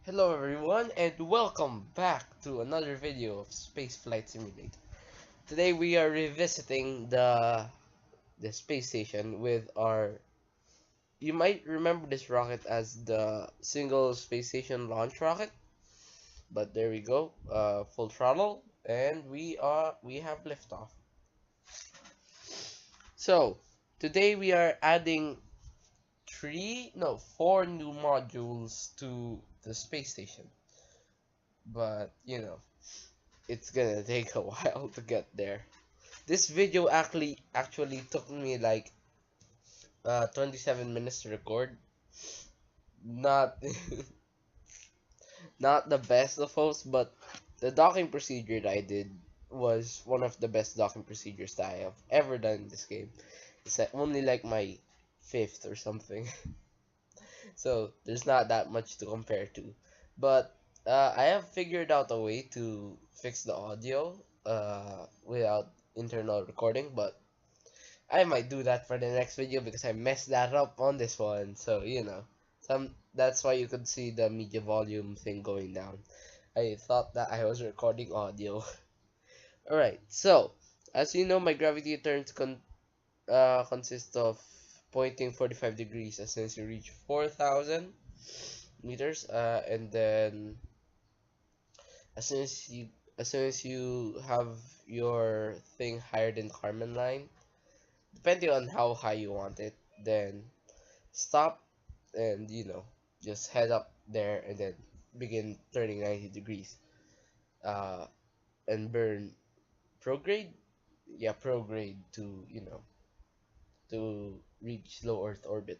Hello everyone and welcome back to another video of Spaceflight Simulator. Today we are revisiting the space station with our, you might remember this rocket as the single space station launch rocket, but there we go, full throttle, and we have liftoff. So today we are adding four new modules to the space station, but it's gonna take a while to get there. This video actually took me like 27 minutes to record. Not not the best of hosts, but the docking procedure that I did was one of the best docking procedures that I have ever done in this game. It's like only like my fifth or something, so there's not that much to compare to. But I have figured out a way to fix the audio without internal recording, but I might do that for the next video because I messed that up on this one. So, that's why you could see the media volume thing going down. I thought that I was recording audio. Alright, so, as you know, my gravity turns consist of pointing 45 degrees as soon as you reach 4,000 meters, and then as soon as you have your thing higher than Kármán line, depending on how high you want it, then stop and just head up there and then begin turning 90 degrees uh and burn prograde, yeah, prograde to to reach low earth orbit.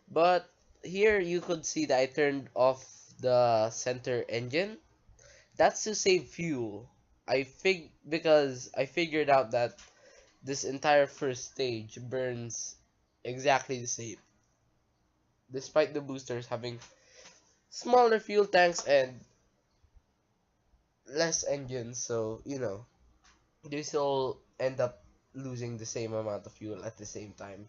But here you could see that I turned off the center engine. That's to save fuel. Because I figured out that this entire first stage burns exactly the same, despite the boosters having smaller fuel tanks and less engines. So they still end up losing the same amount of fuel at the same time.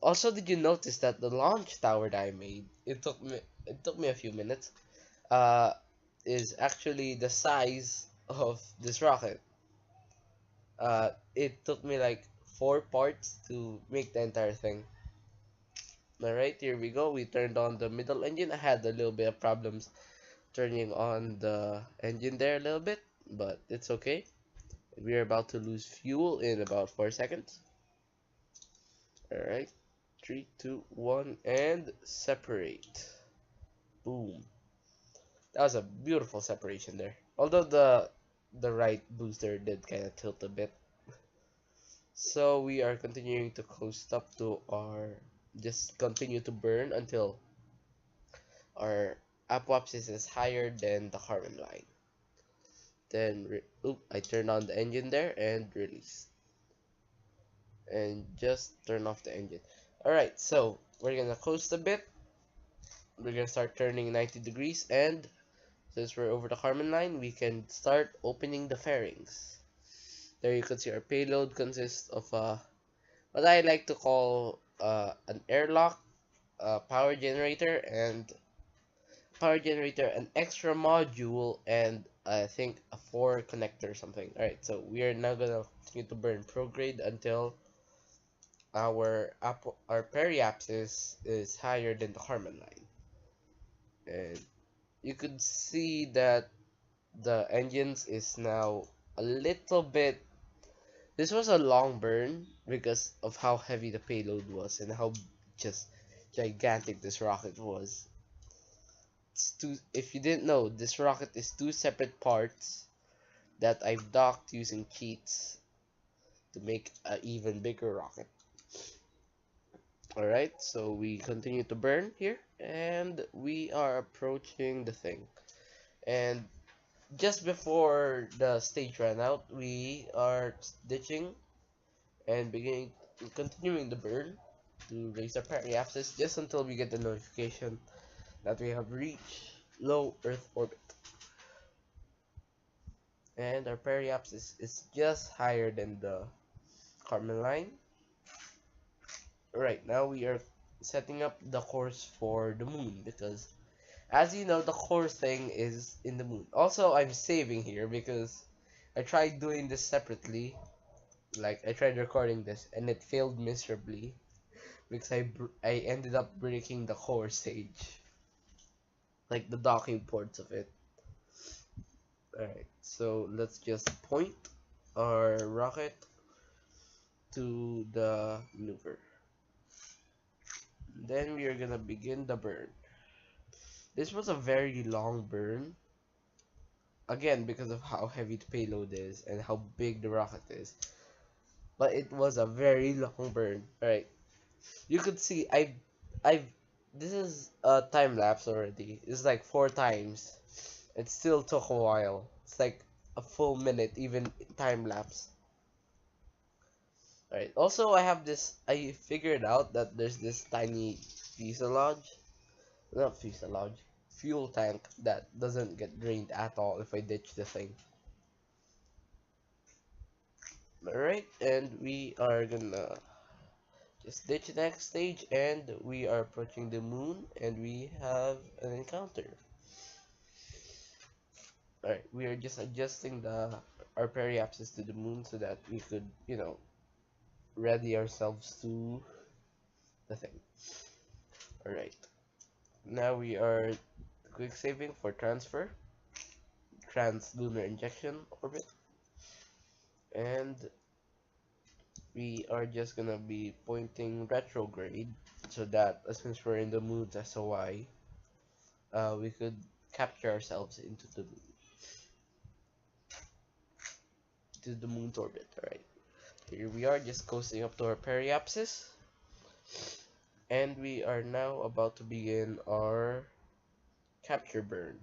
Also, did you notice that the launch tower that I made, it took me a few minutes, uh is actually the size of this rocket. It took me like 4 parts to make the entire thing. Alright, here we go. We turned on the middle engine. I had a little bit of problems turning on the engine there a little bit, but it's okay. We're about to lose fuel in about 4 seconds. Alright, 3, 2, 1, and separate. Boom. That was a beautiful separation there. Although the right booster did kind of tilt a bit. So we are continuing to coast up to our, just continue to burn until our apoapsis is higher than the Kármán line. Then, I turn on the engine there and release. And just turn off the engine. Alright, so we're gonna coast a bit. We're gonna start turning 90 degrees, and since we're over the Kármán line, we can start opening the fairings. There you can see our payload consists of what I like to call an airlock, power generator, an extra module, and I think a 4 connector or something. Alright, so we are now gonna continue to burn prograde until our periapsis is higher than the Kármán line. And you could see that the engines is now a little bit. This was a long burn because of how heavy the payload was and how just gigantic this rocket was. If you didn't know, this rocket is two separate parts that I've docked using cheats to make an even bigger rocket. Alright, so we continue to burn here, and we are approaching the thing. And just before the stage ran out, we are ditching and continuing the burn to raise our periapsis just until we get the notification that we have reached low Earth orbit. And our periapsis is just higher than the Kármán line. Right now we are setting up the course for the moon because As you know, the core thing is in the moon. Also, I'm saving here because I tried doing this separately. Like, I tried recording this and it failed miserably because I ended up breaking the core stage, like the docking ports of it. Alright, so let's just point our rocket to the maneuver. Then we are gonna begin the burn. This was a very long burn, again because of how heavy the payload is and how big the rocket is. But it was a very long burn. Alright, you could see I've this is a time lapse already. It's like 4 times. It still took a while. It's like a full minute even time lapse. Alright, also I have this, I figured out that there's this tiny fuselage, not fuselage, fuel tank that doesn't get drained at all if I ditch the thing. Alright, and we are gonna just ditch the next stage, and we are approaching the moon, and we have an encounter. Alright, we are just adjusting our periapsis to the moon so that we could, you know, ready ourselves to the thing. Alright, now we are quick saving for trans-lunar injection orbit, and we are just gonna be pointing retrograde so that since we're in the moon's SOI, we could capture ourselves into the moon's orbit. Alright, here we are just coasting up to our periapsis, and we are now about to begin our capture burn.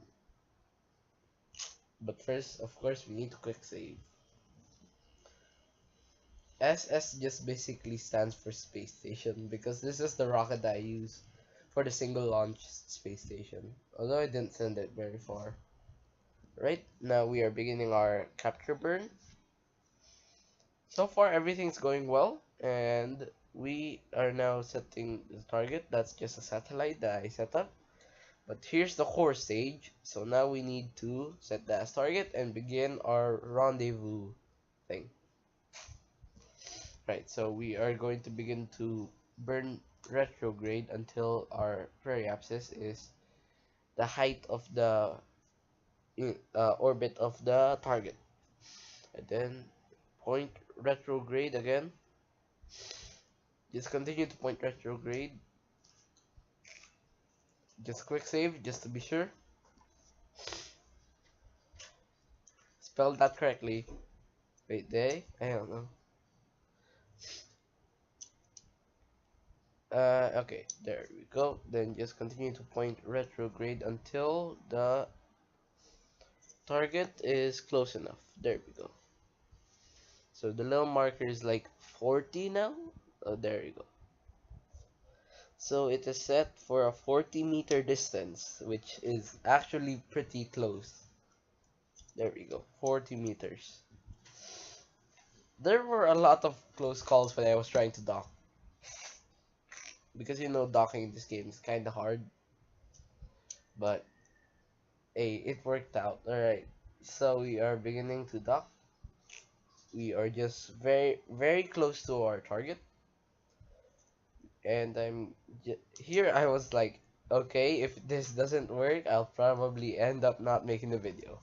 But first, of course, we need to quick save. SS just basically stands for space station because this is the rocket that I use for the single launch space station, although I didn't send it very far. Right, now we are beginning our capture burn. So far everything's going well, and we are now setting the target. That's just a satellite that I set up. But here's the core stage, so now we need to set that as target and begin our rendezvous thing. Right, so we are going to begin to burn retrograde until our periapsis is the height of the orbit of the target. And then point retrograde again. Just continue to point retrograde. Just quick save, just to be sure. Spell that correctly. Wait, I don't know. Okay, there we go. Then just continue to point retrograde until the target is close enough. There we go. So the little marker is like 40 now. Oh, there you go. So it is set for a 40-meter distance, which is actually pretty close. There we go, 40 meters. There were a lot of close calls when I was trying to dock, because you know docking in this game is kinda hard. But hey, it worked out. Alright, so we are beginning to dock. We are just very close to our target. And here I was like, okay, if this doesn't work, I'll probably end up not making the video.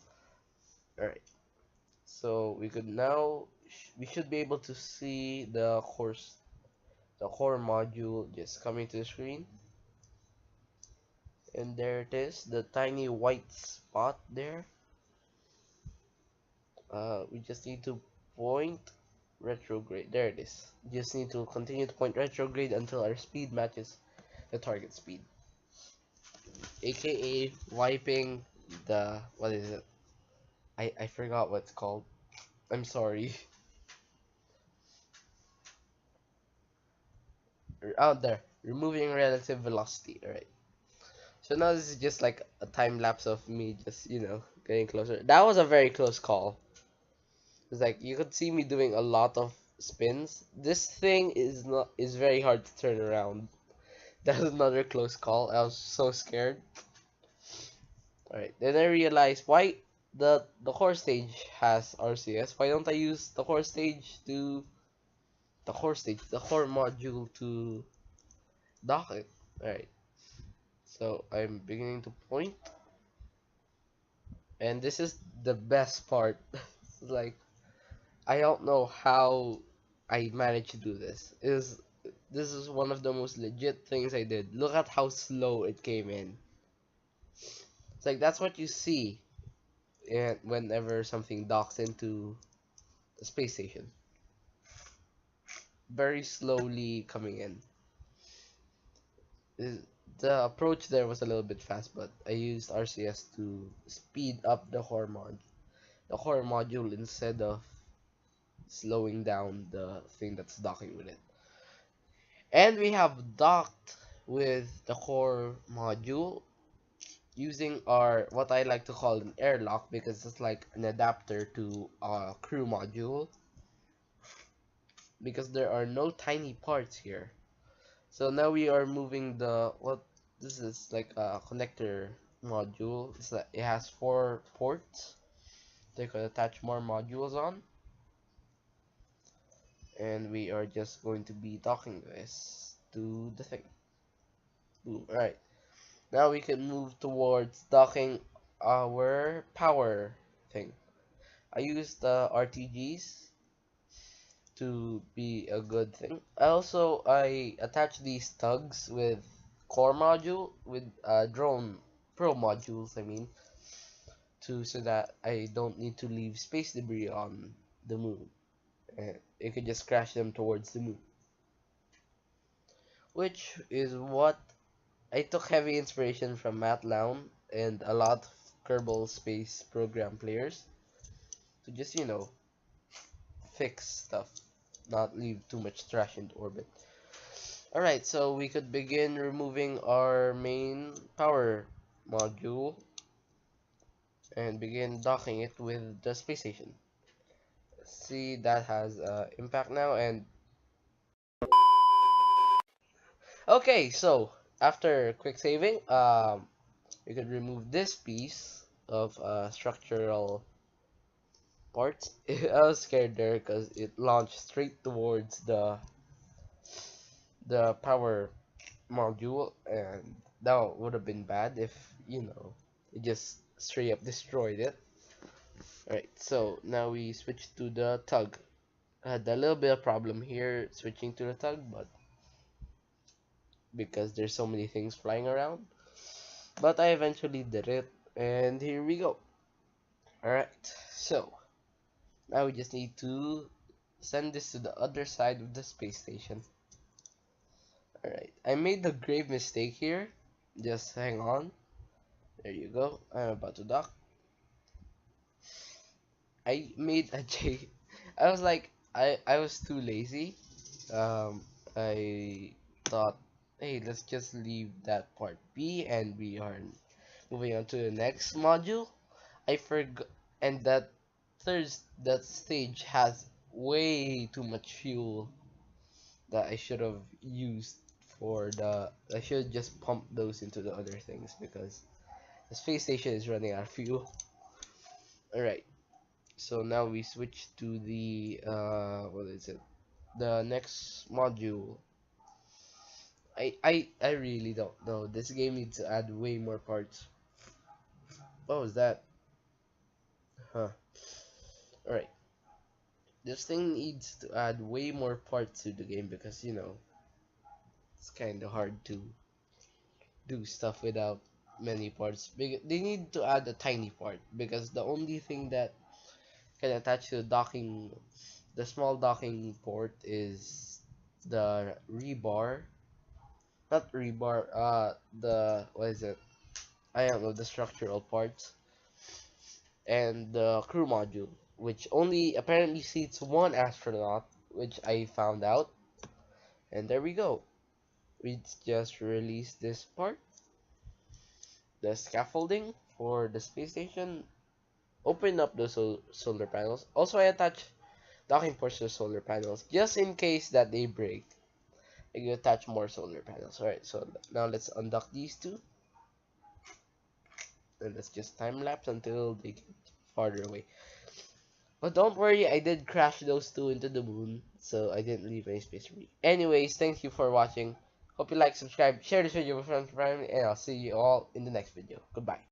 Alright, so we could now, we should be able to see the core module just coming to the screen. And there it is, the tiny white spot there. We just need to point retrograde. There it is. Just need to continue to point retrograde until our speed matches the target speed, aka wiping the, what is it, I forgot what it's called, I'm sorry. Out there, removing relative velocity. Alright, so now this is just like a time lapse of me just, you know, getting closer. That was a very close call. It's like you could see me doing a lot of spins. This thing is very hard to turn around. That was another close call. I was so scared. Alright, then I realized why the core stage has RCS. Why don't I use the core stage to the core module to dock it? Alright, so I'm beginning to point, and this is the best part. Like, I don't know how I managed to do this. This is one of the most legit things I did. Look at how slow it came in. It's like that's what you see whenever something docks into the space station. Very slowly coming in. The approach there was a little bit fast, but I used RCS to speed up the core module instead of slowing down the thing that's docking with it. And we have docked with the core module using our what I like to call an airlock, because it's like an adapter to a crew module, because there are no tiny parts here. So now we are moving this is like a connector module. It's like it has 4 ports. They could attach more modules on, and we are just going to be docking this to the thing. Boom. Alright. Now we can move towards docking our power thing. I use the RTGs to be a good thing. Also, I attach these tugs with core module with drone pro modules. I mean, so that I don't need to leave space debris on the moon. It could just crash them towards the moon, which is what I took heavy inspiration from Matt Lown and a lot of Kerbal Space Program players to just, fix stuff, not leave too much trash into orbit. Alright, so we could begin removing our main power module and begin docking it with the space station. See, that has impact now. And okay, so after quick saving, we could remove this piece of structural parts. I was scared there because it launched straight towards the power module, and that would have been bad if it just straight up destroyed it. Alright, so now we switch to the tug. I had a little bit of problem here switching to the tug, but because there's so many things flying around, but I eventually did it, and here we go. Alright, so now we just need to send this to the other side of the space station. Alright, I made the grave mistake here. Just hang on. There you go. I'm about to dock. I made a J. I was like, I was too lazy. I thought, hey, let's just leave that part be, and we are moving on to the next module. I forgot, and that stage has way too much fuel that I should have used I should just pump those into the other things, because the space station is running out of fuel. Alright, so now we switch to the what is it? The next module. I really don't know. This game needs to add way more parts. What was that? Huh. Alright. This thing needs to add way more parts to the game, because it's kinda hard to do stuff without many parts. They need to add a tiny part, because the only thing that can attach to the small docking port is the rebar, not rebar, the, what is it? I don't know, the structural parts, and the crew module, which only apparently seats 1 astronaut, which I found out. And there we go. We just released this part, the scaffolding for the space station. Open up the solar panels. Also, I attach docking ports to the solar panels just in case that they break. I can attach more solar panels. Alright, so now let's undock these two. and let's just time lapse until they get farther away. But don't worry, I did crash those two into the moon, so I didn't leave any space for you. Anyways, thank you for watching. Hope you like, subscribe, share this video with friends and family, and I'll see you all in the next video. Goodbye.